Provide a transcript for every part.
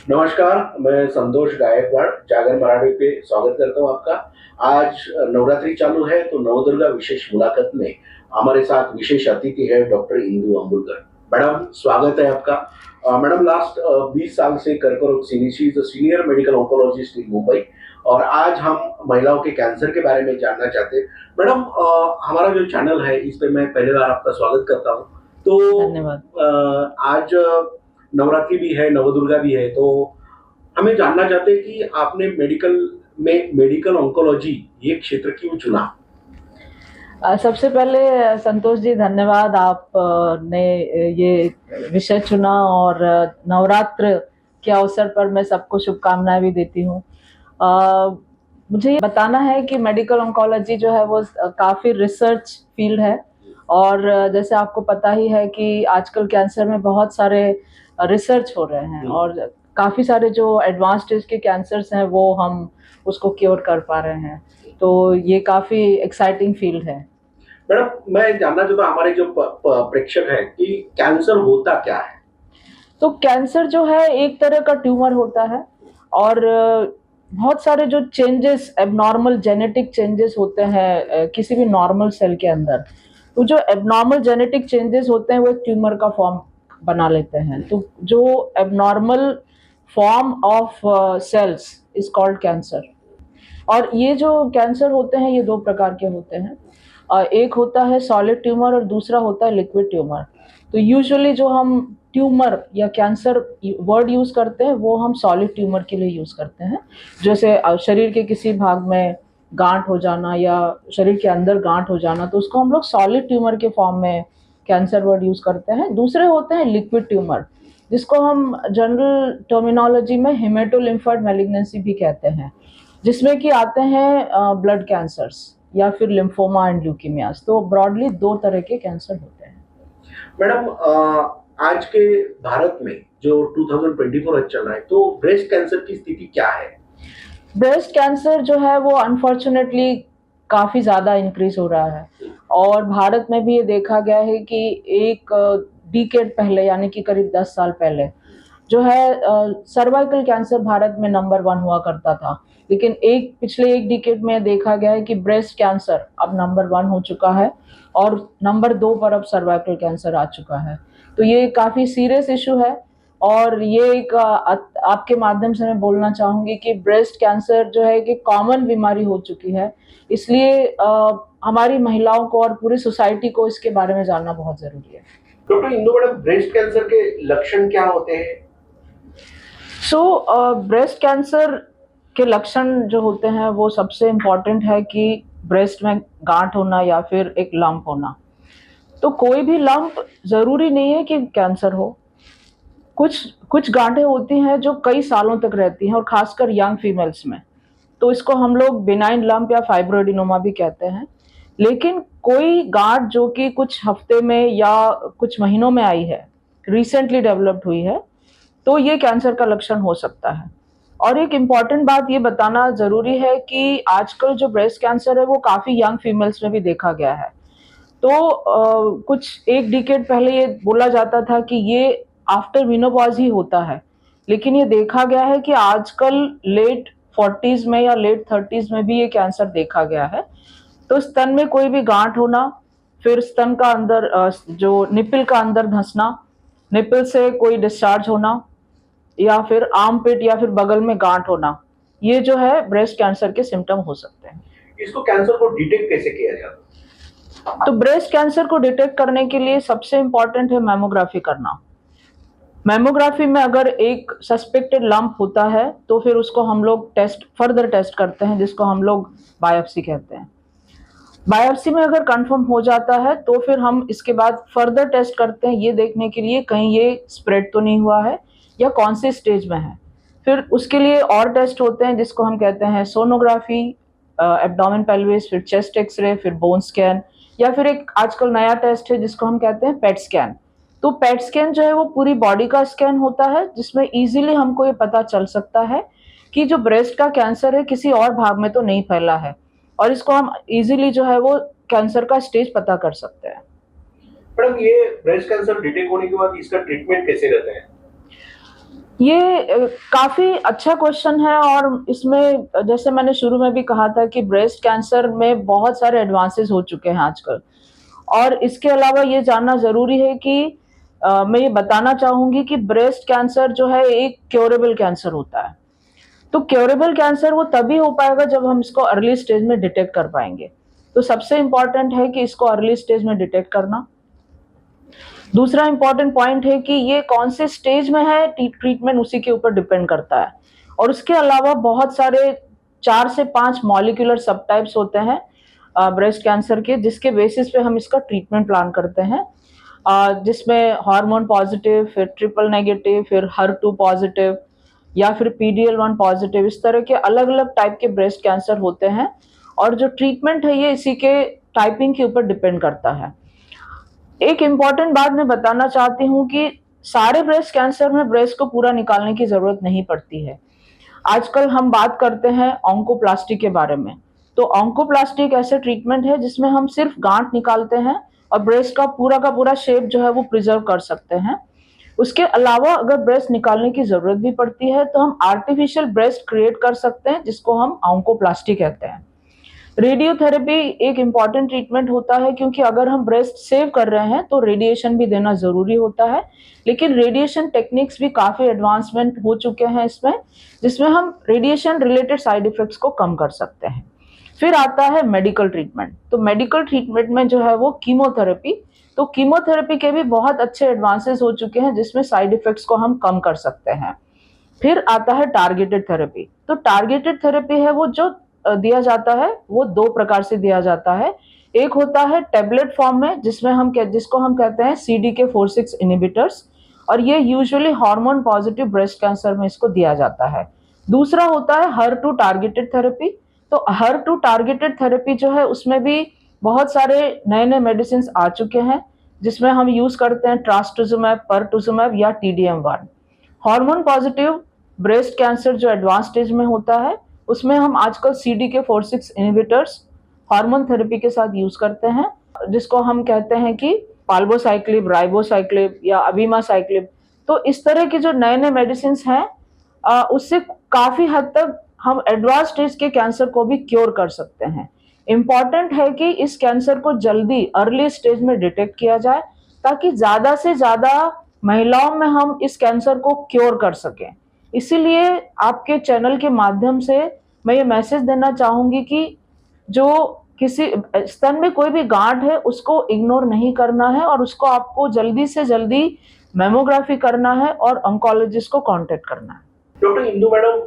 नमस्कार, मैं संतोष गायकवाड़ जागर मराठी पे स्वागत करता हूँ आपका। आज नवरात्रि चालू है तो नवदुर्गा विशेष मुलाकात में हमारे साथ विशेष अतिथि है डॉक्टर इंदु अम्बुलकर। मैडम स्वागत है आपका। मैडम लास्ट 20 साल से कर्करोग सी इज सीनियर मेडिकल ऑन्कोलॉजिस्ट इन मुंबई और आज हम महिलाओं के कैंसर के बारे में जानना चाहते हैं। मैडम हमारा जो चैनल है इस पे मैं पहली बार आपका स्वागत करता हूँ। तो धन्यवाद। आज नवरात्रि भी है, नवदुर्गा भी है, तो हमें जानना चाहते हैं कि आपने मेडिकल ऑन्कोलॉजी ये क्षेत्र क्यों चुना? सबसे पहले संतोष जी धन्यवाद ने ये विषय चुना और नवरात्र के अवसर पर मैं सबको शुभकामनाएं भी देती हूँ। मुझे ये बताना है कि मेडिकल ऑन्कोलॉजी जो है वो काफ़ी रिसर्च फील्ड है और जैसे आपको पता ही है कि आजकल कैंसर में बहुत सारे रिसर्च हो रहे हैं और काफ़ी सारे जो एडवांस स्टेज के कैंसर्स हैं वो हम उसको क्योर कर पा रहे हैं। तो ये काफ़ी एक्साइटिंग फील्ड है। मैडम मैं जानना चाहता हूँ हमारे जो प्रेक्षक है कि कैंसर होता क्या है? तो कैंसर जो है एक तरह का ट्यूमर होता है और बहुत सारे जो चेंजेस एबनॉर्मल जेनेटिक चेंजेस होते हैं किसी भी नॉर्मल सेल के अंदर, तो जो एबनॉर्मल जेनेटिक चेंजेस होते हैं वो एक ट्यूमर का फॉर्म बना लेते हैं। तो जो abnormal form of cells is called cancer. और ये जो कैंसर होते हैं ये दो प्रकार के होते हैं। एक होता है सॉलिड ट्यूमर और दूसरा होता है लिक्विड ट्यूमर। तो यूजुअली जो हम ट्यूमर या कैंसर वर्ड यूज़ करते हैं वो हम सॉलिड ट्यूमर के लिए यूज़ करते हैं। जैसे शरीर के किसी भाग में गांठ हो जाना या शरीर के अंदर गांठ हो जाना तो उसको हम लोग सॉलिड ट्यूमर के फॉर्म में कैंसर वर्ड यूज़ करते हैं। दूसरे होते हैं लिक्विड ट्यूमर, जिसको हम जनरल टर्मिनोलॉजी में हेमेटोलिम्फोइड मैलिग्नेंसी भी कहते हैं, जिसमें कि आते हैं ब्लड कैंसर्स या फिर लिम्फोमा एंड ल्यूकीमियास। तो ब्रॉडली दो तरह के कैंसर होते हैं। मैडम आज के भारत में जो 2024 आज चल रहा है तो ब्रेस्ट कैंसर की स्थिति क्या है? ब्रेस्ट कैंसर जो है वो अनफॉर्चुनेटली काफ़ी ज़्यादा इंक्रीज हो रहा है और भारत में भी ये देखा गया है कि एक डिकेड पहले यानी कि करीब 10 साल पहले जो है सर्वाइकल कैंसर भारत में नंबर 1 हुआ करता था, लेकिन पिछले एक डिकेड में देखा गया है कि ब्रेस्ट कैंसर अब नंबर 1 हो चुका है और नंबर 2 पर अब सर्वाइकल कैंसर आ चुका है। तो ये काफ़ी सीरियस इशू है और ये एक आपके माध्यम से मैं बोलना चाहूँगी कि ब्रेस्ट कैंसर जो है कि कॉमन बीमारी हो चुकी है, इसलिए हमारी महिलाओं को और पूरी सोसाइटी को इसके बारे में जानना बहुत ज़रूरी है। Doctor Indu madam breast cancer के लक्षण क्या होते हैं? ब्रेस्ट कैंसर के लक्षण जो होते हैं वो सबसे इम्पोर्टेंट है कि ब्रेस्ट में गांठ होना या फिर एक लंप होना। तो कोई भी लंप ज़रूरी नहीं है कि कैंसर हो। कुछ कुछ गांठें होती हैं जो कई सालों तक रहती हैं और खासकर यंग फीमेल्स में, तो इसको हम लोग बिनाइन लंप या फाइब्रोएडिनोमा भी कहते हैं। लेकिन कोई गांठ जो कि कुछ हफ्ते में या कुछ महीनों में आई है, रिसेंटली डेवलप्ड हुई है, तो ये कैंसर का लक्षण हो सकता है। और एक इम्पॉर्टेंट बात ये बताना ज़रूरी है कि आजकल जो ब्रेस्ट कैंसर है वो काफ़ी यंग फीमेल्स में भी देखा गया है। तो कुछ एक डिकेड पहले ये बोला जाता था कि ये आफ्टर मेनोपॉज ही होता है, लेकिन ये देखा गया है कि आजकल लेट 40s में या लेट 30s में भी ये कैंसर देखा गया है। तो स्तन में कोई भी गांठ होना, फिर स्तन का अंदर जो निपल का अंदर धंसना, निपल से कोई डिस्चार्ज होना या फिर आर्म पिट या फिर बगल में गांठ होना, ये जो है ब्रेस्ट कैंसर के सिम्टम हो सकते हैं। इसको कैंसर को डिटेक्ट कैसे किया जाता है? तो ब्रेस्ट कैंसर को डिटेक्ट करने के लिए सबसे इम्पॉर्टेंट है मैमोग्राफी करना। मैमोग्राफी में अगर एक सस्पेक्टेड लंप होता है तो फिर उसको हम लोग फर्दर टेस्ट करते हैं, जिसको हम लोग बायोप्सी कहते हैं। बायोप्सी में अगर कंफर्म हो जाता है तो फिर हम इसके बाद फर्दर टेस्ट करते हैं ये देखने के लिए कहीं ये स्प्रेड तो नहीं हुआ है या कौन से स्टेज में है। फिर उसके लिए और टेस्ट होते हैं जिसको हम कहते हैं सोनोग्राफी, एब्डोमेन पेल्विस, फिर चेस्ट एक्सरे, फिर बोन स्कैन, या फिर एक आजकल नया टेस्ट है जिसको हम कहते हैं पेट स्कैन। तो पेट स्कैन जो है वो पूरी बॉडी का स्कैन होता है जिसमें इजीली हमको ये पता चल सकता है कि जो ब्रेस्ट का कैंसर है किसी और भाग में तो नहीं फैला है और इसको हम इजीली जो है वो कैंसर का स्टेज पता कर सकते हैं। मैडम ये ब्रेस्ट कैंसर डिटेक्ट होने के बाद इसका ट्रीटमेंट कैसे रहता है? ये काफी अच्छा क्वेश्चन है और इसमें जैसे मैंने शुरू में भी कहा था कि ब्रेस्ट कैंसर में बहुत सारे एडवांसेस हो चुके हैं आजकल। और इसके अलावा ये जानना ज़रूरी है कि मैं ये बताना चाहूँगी कि ब्रेस्ट कैंसर जो है एक क्योरेबल कैंसर होता है। तो क्योरेबल कैंसर वो तभी हो पाएगा जब हम इसको अर्ली स्टेज में डिटेक्ट कर पाएँगे। तो सबसे इम्पोर्टेंट है कि इसको अर्ली स्टेज में डिटेक्ट करना। दूसरा इम्पोर्टेंट पॉइंट है कि ये कौन से स्टेज में है, ट्रीटमेंट उसी के ऊपर डिपेंड करता है। और उसके अलावा बहुत सारे 4 से 5 मॉलिक्यूलर सबटाइप्स होते हैं ब्रेस्ट कैंसर के, जिसके बेसिस पे हम इसका ट्रीटमेंट प्लान करते हैं। जिसमें हार्मोन पॉजिटिव, फिर ट्रिपल नेगेटिव, फिर HER2 पॉजिटिव या फिर PD-L1 पॉजिटिव, इस तरह के अलग-अलग टाइप के ब्रेस्ट कैंसर होते हैं। और जो ट्रीटमेंट है ये इसी के टाइपिंग के ऊपर डिपेंड करता है। एक इम्पॉर्टेंट बात मैं बताना चाहती हूँ कि सारे ब्रेस्ट कैंसर में ब्रेस्ट को पूरा निकालने की ज़रूरत नहीं पड़ती है। आजकल हम बात करते हैं ऑन्कोप्लास्टी के बारे में। तो ऑन्कोप्लास्टी एक ऐसा ट्रीटमेंट है जिसमें हम सिर्फ गांठ निकालते हैं और ब्रेस्ट का पूरा शेप जो है वो प्रिजर्व कर सकते हैं। उसके अलावा अगर ब्रेस्ट निकालने की ज़रूरत भी पड़ती है तो हम आर्टिफिशियल ब्रेस्ट क्रिएट कर सकते हैं, जिसको हम ऑन्कोप्लास्टी कहते हैं। रेडियोथेरेपी एक इम्पॉर्टेंट ट्रीटमेंट होता है क्योंकि अगर हम ब्रेस्ट सेव कर रहे हैं तो रेडिएशन भी देना ज़रूरी होता है। लेकिन रेडिएशन टेक्निक्स भी काफ़ी एडवांसमेंट हो चुके हैं इसमें, जिसमें हम रेडिएशन रिलेटेड साइड इफ़ेक्ट्स को कम कर सकते हैं। फिर आता है मेडिकल ट्रीटमेंट। तो मेडिकल ट्रीटमेंट में जो है वो कीमोथेरेपी। तो कीमोथेरेपी के भी बहुत अच्छे एडवांसेस हो चुके हैं जिसमें साइड इफ़ेक्ट्स को हम कम कर सकते हैं। फिर आता है टारगेटेड थेरेपी। तो टारगेटेड थेरेपी है वो जो दिया जाता है वो 2 प्रकार से दिया जाता है। एक होता है टैबलेट फॉर्म में जिसको हम कहते हैं CDK4/6 इन्हिबिटर्स, और ये usually hormone positive breast cancer में इसको दिया जाता है। दूसरा होता है HER2 टारगेटेड थेरेपी। तो HER2 टारगेटेड थेरेपी जो है उसमें भी बहुत सारे नए-नए मेडिसिन्स आ चुके हैं, जिसमें हम यूज़ करते हैं ट्रास्टुज़ुमैब, परटुज़ुमैब या TDM1। Hormone positive breast cancer जो एडवांस स्टेज में होता है उसमें हम आजकल CDK4/6 इन्हिबिटर्स हार्मोन थेरेपी के साथ यूज करते हैं, जिसको हम कहते हैं कि पाल्बोसाइक्लिब, राइबोसाइक्लिब या अबीमासाइक्लिब। तो इस तरह के जो नए नए मेडिसिन हैं उससे काफी हद तक हम एडवांस स्टेज के कैंसर को भी क्योर कर सकते हैं। इम्पॉर्टेंट है कि इस कैंसर को जल्दी अर्ली स्टेज में डिटेक्ट किया जाए ताकि ज़्यादा से ज़्यादा महिलाओं में हम इस कैंसर को क्योर कर सकें। इसीलिए आपके चैनल के माध्यम से मैं ये मैसेज देना चाहूँगी कि जो किसी स्तन में कोई भी गांठ है उसको इग्नोर नहीं करना है और उसको आपको जल्दी से जल्दी मेमोग्राफी करना है और ऑन्कोलॉजिस्ट को कांटेक्ट करना है। डॉक्टर इंदु मैडम,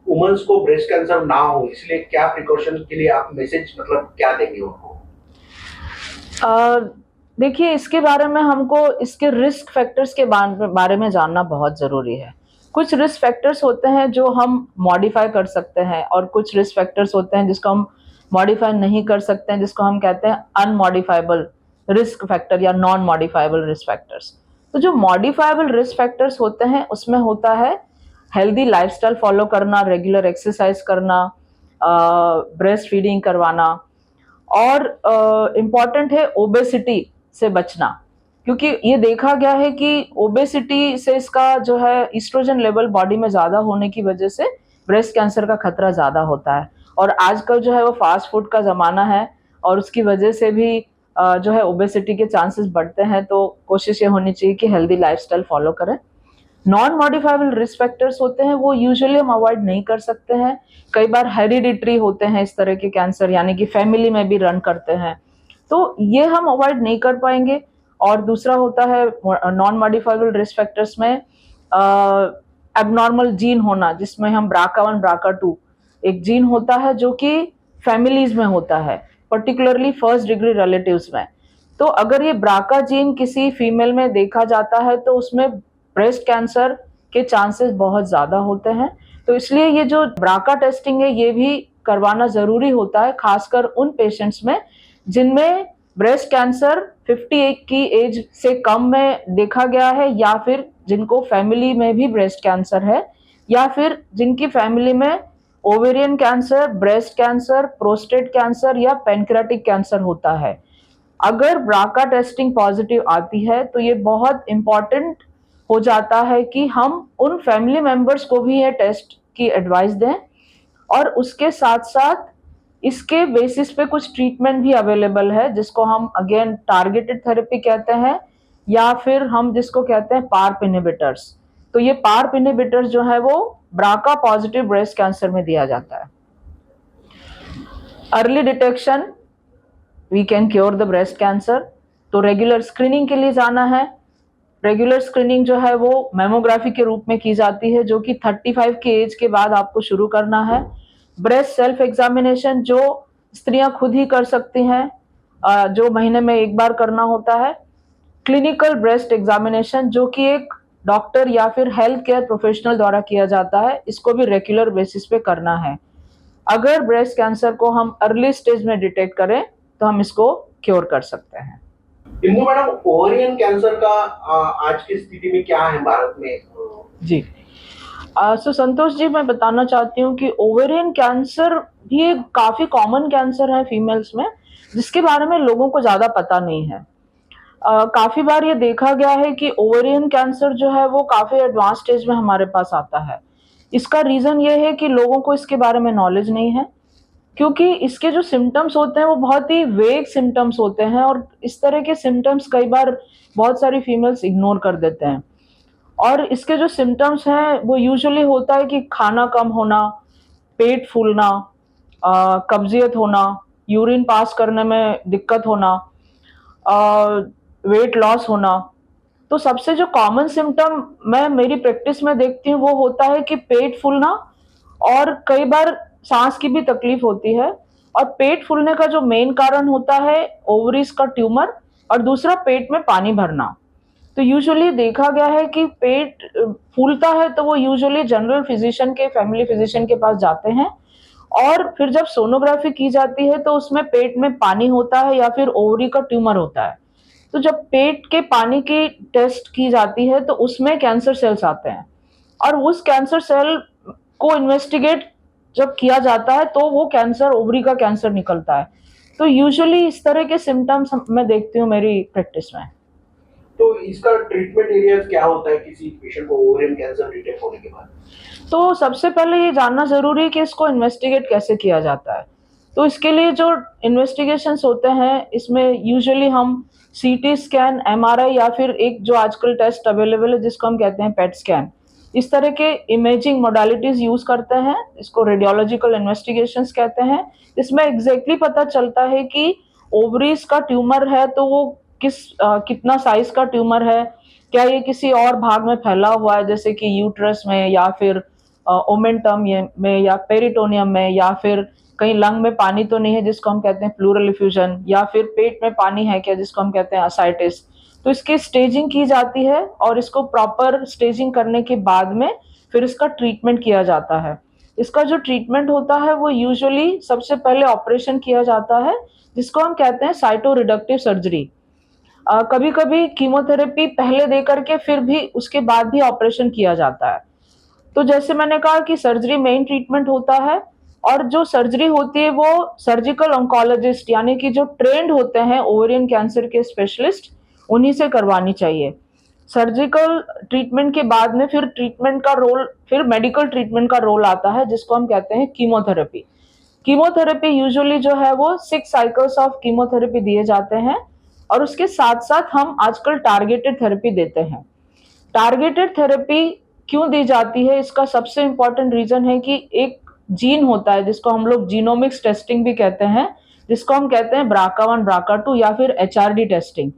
वुमेन्स को ब्रेस्ट कैंसर ना हो इसलिए क्या प्रिकॉशन के लिए आप मैसेज मतलब क्या देंगे उनको? देखिए, इसके बारे में हमको इसके रिस्क फैक्टर्स के बारे में जानना बहुत ज़रूरी है। कुछ रिस्क फैक्टर्स होते हैं जो हम मॉडिफाई कर सकते हैं और कुछ रिस्क फैक्टर्स होते हैं जिसको हम मॉडिफाई नहीं कर सकते हैं, जिसको हम कहते हैं अनमॉडिफाइबल रिस्क फैक्टर या नॉन मॉडिफाइबल रिस्क फैक्टर्स। तो जो मॉडिफाइबल रिस्क फैक्टर्स होते हैं उसमें होता है हेल्दी लाइफस्टाइल फॉलो करना, रेगुलर एक्सरसाइज करना, ब्रेस्ट फीडिंग करवाना, और इम्पॉर्टेंट है ओबेसिटी से बचना। क्योंकि ये देखा गया है कि ओबेसिटी से इसका जो है ईस्ट्रोजन लेवल बॉडी में ज़्यादा होने की वजह से ब्रेस्ट कैंसर का खतरा ज़्यादा होता है। और आजकल जो है वो फास्ट फूड का ज़माना है और उसकी वजह से भी जो है ओबेसिटी के चांसेस बढ़ते हैं। तो कोशिश ये होनी चाहिए कि हेल्दी लाइफस्टाइल फॉलो करें। नॉन मॉडिफाइबल रिस्क फैक्टर्स होते हैं वो यूजुअली हम अवॉइड नहीं कर सकते हैं। कई बार हेरिडिटरी होते हैं इस तरह के कैंसर, यानी कि फैमिली में भी रन करते हैं, तो ये हम अवॉइड नहीं कर पाएंगे। और दूसरा होता है नॉन मॉडिफाइबल रिस्क फैक्टर्स में एबनॉर्मल जीन होना, जिसमें हम BRCA1 BRCA2 एक जीन होता है जो कि फैमिलीज में होता है, पर्टिकुलरली फर्स्ट डिग्री रिलेटिव्स में। तो अगर ये BRCA जीन किसी फीमेल में देखा जाता है तो उसमें ब्रेस्ट कैंसर के चांसेस बहुत ज़्यादा होते हैं। तो इसलिए ये जो BRCA टेस्टिंग है ये भी करवाना ज़रूरी होता है, खासकर उन पेशेंट्स में जिनमें ब्रेस्ट कैंसर 58 की एज से कम में देखा गया है, या फिर जिनको फैमिली में भी ब्रेस्ट कैंसर है, या फिर जिनकी फैमिली में ovarian cancer, breast cancer, prostate cancer या पैनक्रियाटिक कैंसर होता है। अगर BRCA टेस्टिंग पॉजिटिव आती है तो ये बहुत इम्पॉर्टेंट हो जाता है कि हम उन फैमिली मेंबर्स को भी ये टेस्ट की एडवाइस दें, और उसके साथ साथ इसके बेसिस पे कुछ ट्रीटमेंट भी अवेलेबल है, जिसको हम अगेन टारगेटेड थेरेपी कहते हैं, या फिर हम जिसको कहते हैं पार्प इनहिबिटर्स। तो ये पार्प इनहिबिटर्स जो है वो ब्राका पॉजिटिव ब्रेस्ट कैंसर में दिया जाता है। Early detection, we can cure the breast cancer. तो रेगुलर स्क्रीनिंग के लिए जाना है। रेगुलर स्क्रीनिंग जो है वो मेमोग्राफी के रूप में की जाती है, जो कि 35 की एज के बाद आपको शुरू करना है। ब्रेस्ट सेल्फ एग्जामिनेशन जो स्त्रियां खुद ही कर सकती हैं, जो महीने में एक बार करना होता है। क्लिनिकल ब्रेस्ट एग्जामिनेशन जो कि एक डॉक्टर या फिर हेल्थ केयर प्रोफेशनल द्वारा किया जाता है, इसको भी रेगुलर बेसिस पे करना है। अगर ब्रेस्ट कैंसर को हम अर्ली स्टेज में डिटेक्ट करें तो हम इसको क्योर कर सकते हैं। इंदु मैडम, ओवरियन कैंसर का आज की स्थिति में क्या है भारत में? जी, सो संतोष जी, मैं बताना चाहती हूँ कि ओवेरियन कैंसर भी एक काफी कॉमन कैंसर है फीमेल्स में, जिसके बारे में लोगों को ज्यादा पता नहीं है। काफी बार ये देखा गया है कि ओवेरियन कैंसर जो है वो काफी एडवांस स्टेज में हमारे पास आता है। इसका रीजन ये है कि लोगों को इसके बारे में नॉलेज नहीं है, क्योंकि इसके जो सिम्टम्स होते हैं वो बहुत ही वेग सिम्टम्स होते हैं, और इस तरह के सिम्टम्स कई बार बहुत सारी फीमेल्स इग्नोर कर देते हैं। और इसके जो सिम्टम्स हैं वो यूजुअली होता है कि खाना कम होना, पेट फूलना, कब्जियत होना, यूरिन पास करने में दिक्कत होना, वेट लॉस होना। तो सबसे जो कॉमन सिम्टम मैं मेरी प्रैक्टिस में देखती हूँ वो होता है कि पेट फूलना, और कई बार सांस की भी तकलीफ होती है। और पेट फूलने का जो मेन कारण होता है ओवरीज का ट्यूमर, और दूसरा पेट में पानी भरना। तो यूजुअली देखा गया है कि पेट फूलता है तो वो यूजुअली जनरल फिजिशियन के, फैमिली फिजिशियन के पास जाते हैं, और फिर जब सोनोग्राफी की जाती है तो उसमें पेट में पानी होता है या फिर ओवरी का ट्यूमर होता है। तो जब पेट के पानी की टेस्ट की जाती है तो उसमें कैंसर सेल्स आते हैं, और उस कैंसर सेल को इन्वेस्टिगेट जब किया जाता है तो वो कैंसर ओवरी का कैंसर निकलता है। तो यूजुअली इस तरह के सिम्टम्स मैं देखती हूँ मेरी प्रैक्टिस में। तो इसका ट्रीटमेंट एरिया क्या होता है किसी पेशेंट को ओवरियन कैंसर डिटेक्ट होने के बाद? तो सबसे पहले ये जानना ज़रूरी है कि इसको इन्वेस्टिगेट कैसे किया जाता है। तो इसके लिए जो इन्वेस्टिगेशंस होते हैं, इसमें यूजुअली हम सीटी स्कैन, एमआरआई, या फिर एक जो आजकल टेस्ट अवेलेबल है जिसको हम कहते हैं पेट स्कैन, इस तरह के इमेजिंग मोडालिटीज़ यूज़ करते हैं। इसको रेडियोलॉजिकल इन्वेस्टिगेशंस कहते हैं। इसमें एग्जैक्टली पता चलता है कि ओवरीज का ट्यूमर है तो वो कितना साइज़ का ट्यूमर है, क्या ये किसी और भाग में फैला हुआ है जैसे कि यूट्रस में, या फिर ओमेंटम में, या पेरिटोनियम में, या फिर कहीं लंग में पानी तो नहीं है जिसको हम कहते हैं प्लूरल इफ्यूजन, या फिर पेट में पानी है क्या जिसको हम कहते हैं असाइटिस। तो इसकी स्टेजिंग की जाती है, और इसको प्रॉपर स्टेजिंग करने के बाद में फिर इसका ट्रीटमेंट किया जाता है। इसका जो ट्रीटमेंट होता है वो यूजुअली सबसे पहले ऑपरेशन किया जाता है, जिसको हम कहते हैं साइटोरिडक्टिव सर्जरी। कभी कभी कीमोथेरेपी पहले दे करके फिर भी उसके बाद भी ऑपरेशन किया जाता है। तो जैसे मैंने कहा कि सर्जरी मेन ट्रीटमेंट होता है, और जो सर्जरी होती है वो सर्जिकल ऑन्कोलॉजिस्ट यानी कि जो ट्रेंड होते हैं ओवेरियन कैंसर के स्पेशलिस्ट, उन्हीं से करवानी चाहिए। सर्जिकल ट्रीटमेंट के बाद में फिर मेडिकल ट्रीटमेंट का रोल आता है, जिसको हम कहते हैं कीमोथेरेपी। कीमोथेरेपी यूजुअली जो है वो 6 साइकिल्स ऑफ कीमोथेरेपी दिए जाते हैं, और उसके साथ साथ हम आजकल टारगेटेड थेरेपी देते हैं। टारगेटेड थेरेपी क्यों दी जाती है, इसका सबसे इम्पोर्टेंट रीजन है कि एक जीन होता है जिसको हम लोग जीनोमिक्स टेस्टिंग भी कहते हैं, जिसको हम कहते हैं BRCA1 BRCA2 या फिर HRD टेस्टिंग।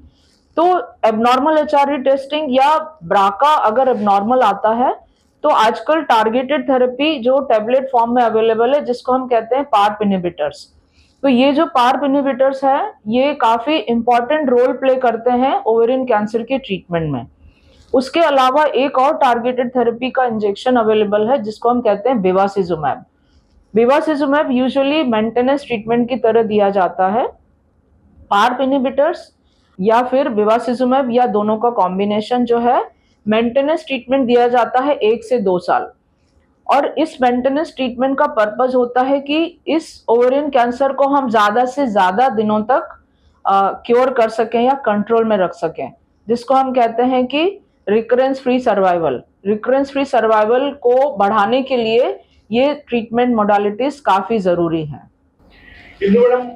तो एबनॉर्मल HRD टेस्टिंग या ब्राका अगर एबनॉर्मल आता है तो आजकल टारगेटेड थेरेपी जो टेबलेट फॉर्म में अवेलेबल है, जिसको हम कहते हैं पार्प इनहिबिटर्स। तो ये जो पार्प इनहिबिटर्स है ये काफी इंपॉर्टेंट रोल प्ले करते हैं ओवेरियन कैंसर के ट्रीटमेंट में। उसके अलावा एक और टारगेटेड थेरेपी का इंजेक्शन अवेलेबल है, जिसको हम कहते हैं बेवासिजुमैब। बेवासिजुमैब यूजुअली मेंटेनेंस ट्रीटमेंट की तरह दिया जाता है। पार्प इनहिबिटर्स या फिर बेवासिजुमैब या दोनों का कॉम्बिनेशन जो है, मेंटेनेंस ट्रीटमेंट दिया जाता है 1 से 2 साल। और इस मेंटेनेंस ट्रीटमेंट का पर्पस होता है कि इस ओवेरियन कैंसर को हम ज़्यादा से ज़्यादा दिनों तक क्योर कर सकें या कंट्रोल में रख सकें, जिसको हम कहते हैं कि रिकरेंस फ्री सर्वाइवल को बढ़ाने के लिए ये ट्रीटमेंट मोडालिटीज काफी जरूरी है। इंदु मैडम,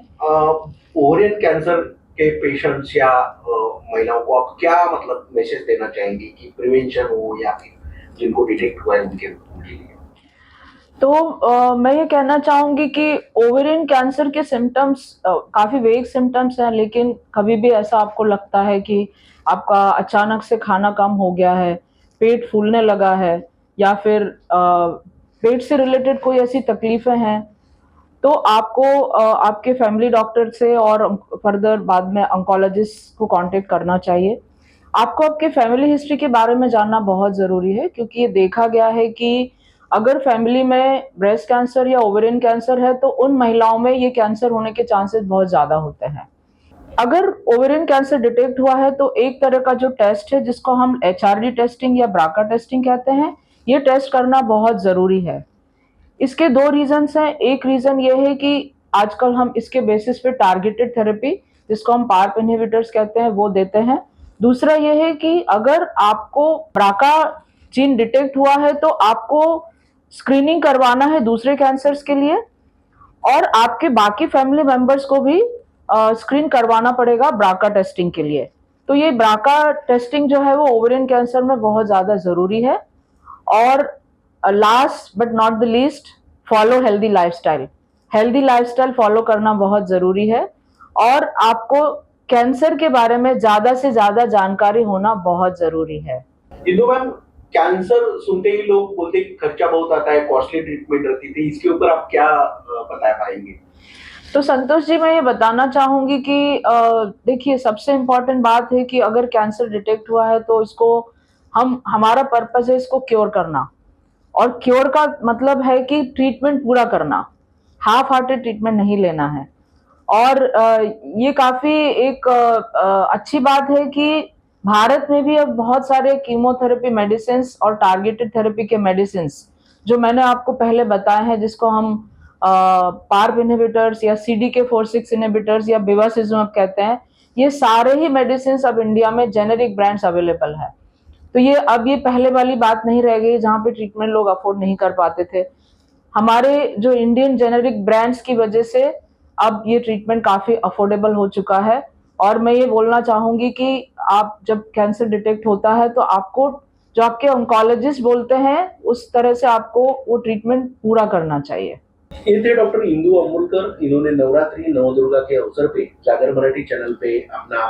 ओवरियन कैंसर के पेशेंट्स या महिलाओं को आप क्या मतलब मैसेज देना चाहेंगे कि प्रिवेंशन हो या फिर जिनको डिटेक्ट हुआ है उनके लिए? तो मैं ये कहना चाहूंगी कि ओवेरियन कैंसर के सिम्टम्स काफी वेग सिम्टम्स हैं, लेकिन कभी भी ऐसा आपको लगता है कि आपका अचानक से खाना कम हो गया है, पेट फूलने लगा है, या फिर पेट से रिलेटेड कोई ऐसी तकलीफें हैं, तो आपको आपके फैमिली डॉक्टर से और फर्दर बाद में ऑन्कोलॉजिस्ट को कांटेक्ट करना चाहिए। आपको आपके फैमिली हिस्ट्री के बारे में जानना बहुत ज़रूरी है, क्योंकि ये देखा गया है कि अगर फैमिली में ब्रेस्ट कैंसर या ओवेरियन कैंसर है तो उन महिलाओं में ये कैंसर होने के चांसेस बहुत ज़्यादा होते हैं। अगर ओवेरियन कैंसर डिटेक्ट हुआ है तो एक तरह का जो टेस्ट है जिसको हम HRD टेस्टिंग या ब्राका टेस्टिंग कहते हैं, ये टेस्ट करना बहुत ज़रूरी है। इसके दो रीजंस हैं। एक रीजन ये है कि आजकल हम इसके बेसिस पे टारगेटेड थेरेपी, जिसको हम पार्प इनहिबिटर्स कहते हैं, वो देते हैं। दूसरा ये है कि अगर आपको ब्राका जीन डिटेक्ट हुआ है तो आपको स्क्रीनिंग करवाना है दूसरे कैंसर्स के लिए, और आपके बाकी फैमिली मेंबर्स को भी स्क्रीन करवाना पड़ेगा ब्राका टेस्टिंग के लिए। तो ये ब्राका टेस्टिंग जो है वो ओवेरियन कैंसर में बहुत ज़्यादा ज़रूरी है। और last but not the least, follow healthy lifestyle follow करना बहुत ज़रूरी है, और आपको कैंसर के बारे में ज़्यादा से ज़्यादा जानकारी होना बहुत ज़रूरी है। इंदु मैम, कैंसर सुनते ही लोग बोलते हैं कि खर्चा बहुत आता है, कॉस्टली ट्रीटमेंट रहती थी, इसके ऊपर आप क्या बता पाएंगे? तो संतोष जी, मैं ये बताना चाहूंगी कि देखिए, सबसे इम्पोर्टेंट बात है कि अगर कैंसर डिटेक्ट हुआ है तो इसको हमारा पर्पस है इसको क्योर करना, और क्योर का मतलब है कि ट्रीटमेंट पूरा करना, हाफ हार्टेड ट्रीटमेंट नहीं लेना है। और ये काफी एक अच्छी बात है कि भारत में भी अब बहुत सारे कीमोथेरेपी मेडिसिन और टारगेटेड थेरेपी के मेडिसिन जो मैंने आपको पहले बताए हैं, जिसको हम पार्प इनहिबिटर्स या CDK4/6 इनहिबिटर्स या बिवासिजुमब कहते हैं, ये सारे ही मेडिसिन अब इंडिया में जेनेरिक ब्रांड्स अवेलेबल है। तो ये पहले वाली बात नहीं रह गई जहाँ पे ट्रीटमेंट लोग अफोर्ड नहीं कर पाते थे। हमारे जो इंडियन जेनेरिक ब्रांड्स की वजह से अब ये ट्रीटमेंट काफी अफोर्डेबल हो चुका है। और मैं ये बोलना चाहूंगी कि आप जब कैंसर डिटेक्ट होता है तो आपको जो आपके ऑन्कोलॉजिस्ट बोलते हैं उस तरह से आपको वो ट्रीटमेंट पूरा करना चाहिए। ये थे डॉक्टर इंदु अम्बुलकर। इन्होंने नवरात्रि नवदुर्गा के अवसर पे जागर मराठी चैनल पे अपना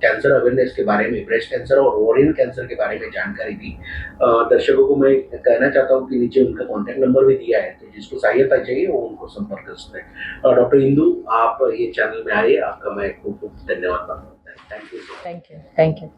कैंसर अवेयरनेस के बारे में, ब्रेस्ट कैंसर और ओवरियन कैंसर के बारे में जानकारी दी। दर्शकों को मैं कहना चाहता हूँ कि नीचे उनका कॉन्टैक्ट नंबर भी दिया है, तो जिसको सहायता चाहिए वो उनको संपर्क कर सकते हैं। डॉक्टर इंदु, आप ये चैनल में आए, आपका मैं खूब खूब धन्यवाद मानता हूँ। Thank you. Thank you.